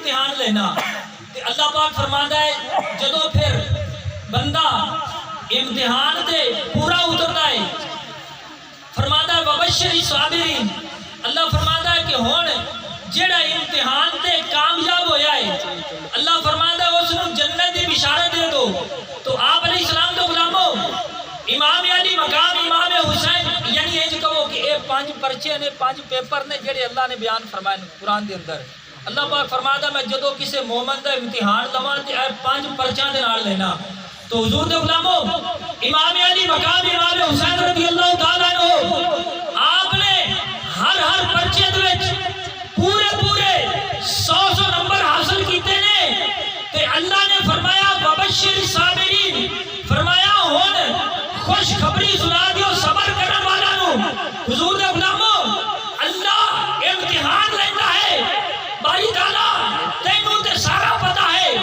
امتحان لینا تے اللہ پاک فرماندا ہے جدو پھر بندہ امتحان تے پورا اتردا ہے فرماندا ہے وبشر الصابرین اللہ فرماندا ہے کہ ہن جڑا امتحان تے کامیاب ہویا ہے اللہ فرماندا ہے اس نوں جنت دی بشارت دے دو تو آپ علیہ السلام دے غلاموں امام علی مقام امام حسین یعنی انج کہو کہ اے 5 پرچے نے 5 پیپر نے جڑے اللہ نے بیان فرمائے قرآن دے اندر اللہ پاک فرماتا میں جدو کسے مومن دا امتحان لواں تے اے 5 پرچیاں دے نال لینا تو حضور دے غلاموں امام علی مقام امام حسین رضی اللہ تعالیٰ عنہ آپ نے ہر پرچے دے وچ پورے 100 نمبر حاصل کیتے نے تے اللہ نے فرمایا وبشر الصابرین فرمایا ہن خوشخبری سنا دیو صبر کرنے والا نو حضور دے غلاموں اللہ امتحان لینا ہے باری تعالیٰ تینوں تے سارا پتا ہے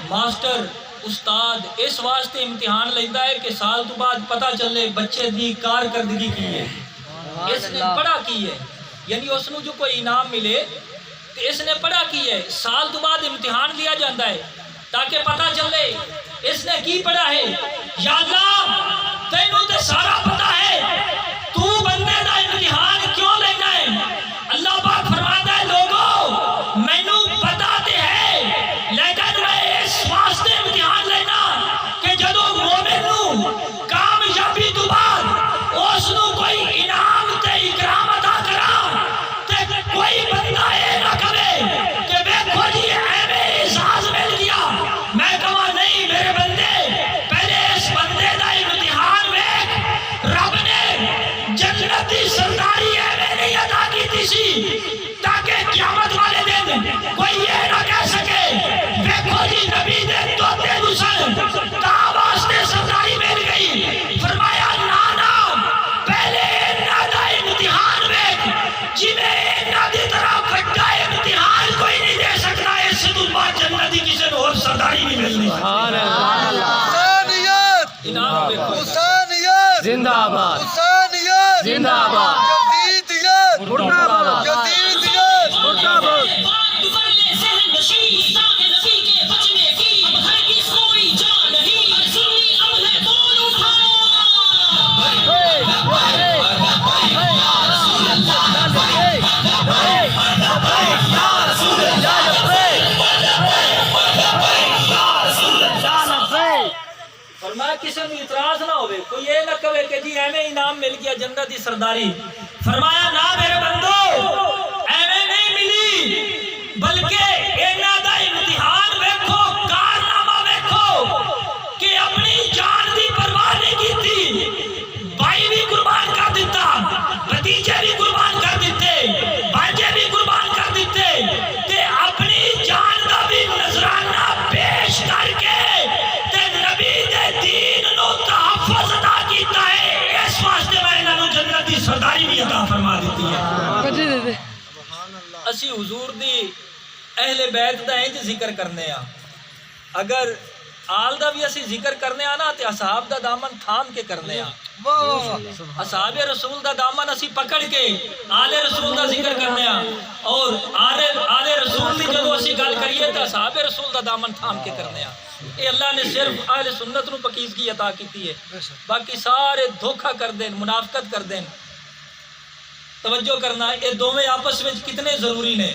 ماسٹر استاد اس واسطے امتحان لینا ہے کہ سال تو بعد پتا چلے بچے دی کارکردگی کی ہے اس نے پڑھا کی ہے یعنی اس نو جو کوئی انعام ملے تو اس نے پڑھا کی ہے سال تو بعد امتحان لیا جاتا ہے تاکہ پتا چلے اس نے کی پڑھا ہے یا اللہ تینوں تے سارا پتا ہے تو بندے دا امتحان کیوں لینا ہے اللہ پاک فرماتا ہے لوگوں مینوں پتا تے ہے لیکن میں اس واسطے امتحان لینا کہ جدو مومن نو کامیابی تو بعد اس نو کوئی انعام تے اکرام عطا کرا تے کوئی بندہ اے نہ کرے کہ دیکھو جی ایویں اعزاز مل گیا میں کہاں نہیں میرے بندے پہلے اس بندے دا امتحان ویکھ رب نے جنت دی سرداری ایویں نہیں عطا کی سی تاکہ قیامت والے دن کوئی یہ نہ کہہ سکے دیکھو جی نبی دے توتے نسل تا واسطے سرداری مل گئی فرمایا نانا پہلے انہاں دا امتحان ویکھ جویں انہاں دی طرح بڑا امتحان کوئی نہیں دے سکتا اس تو بعد جنت دی کسی نوں اور سرداری نہیں ملنی سبحان اللہ حسینیت حسینیت زندہ آباد حسینیت زندہ آباد جدیدیت مردہ آباد جدیدیت مردہ آباد فرمایا کسی میں اعتراض نہ ہوئے کوئی یہ نہ کہے کہ جی ایویں انعام مل گیا جنت دی سرداری فرمایا نہ میرے بندو ایویں نہیں ملی بلکہ انہاں دا امتحان ویکھو کارنامہ ویکھو کہ اپنی جان دی پرواہ نہیں کیتی بھائی بھی قربان کر دیتا بھتیجے بھی قربان کر دیتے بھانجے بھی قربان کر دیتے تے اپنی جان دا بھی نذرانہ پیش کر کے دین نو تحفظ عطا کیتا ہے اس واسطے میں انہاں نو جنت دی سرداری بھی عطا فرما دیتی ہے اسی حضور دی اہل بیت دا انج ذکر کرنے ہاں اگر آل دا بھی اسی ذکر کرنے ہاں نا تے اصحاب دا دامن تھام کے کرنے ہاں اصحاب رسول دا دامن اسی پکڑ کے آل رسول دا ذکر کرنے ہاں اور آل رسول دی جدو اسی گل کریے تے اصحاب رسول دا دامن تھام کے کرنے ہاں اے اللہ نے صرف اہل سنت نو پاکیزگی عطا کیتی ہے باقی سارے دھوکہ کر دیں منافقت کر دیں توجہ کرنا اے دوویں آپس وچ کتنے ضروری نے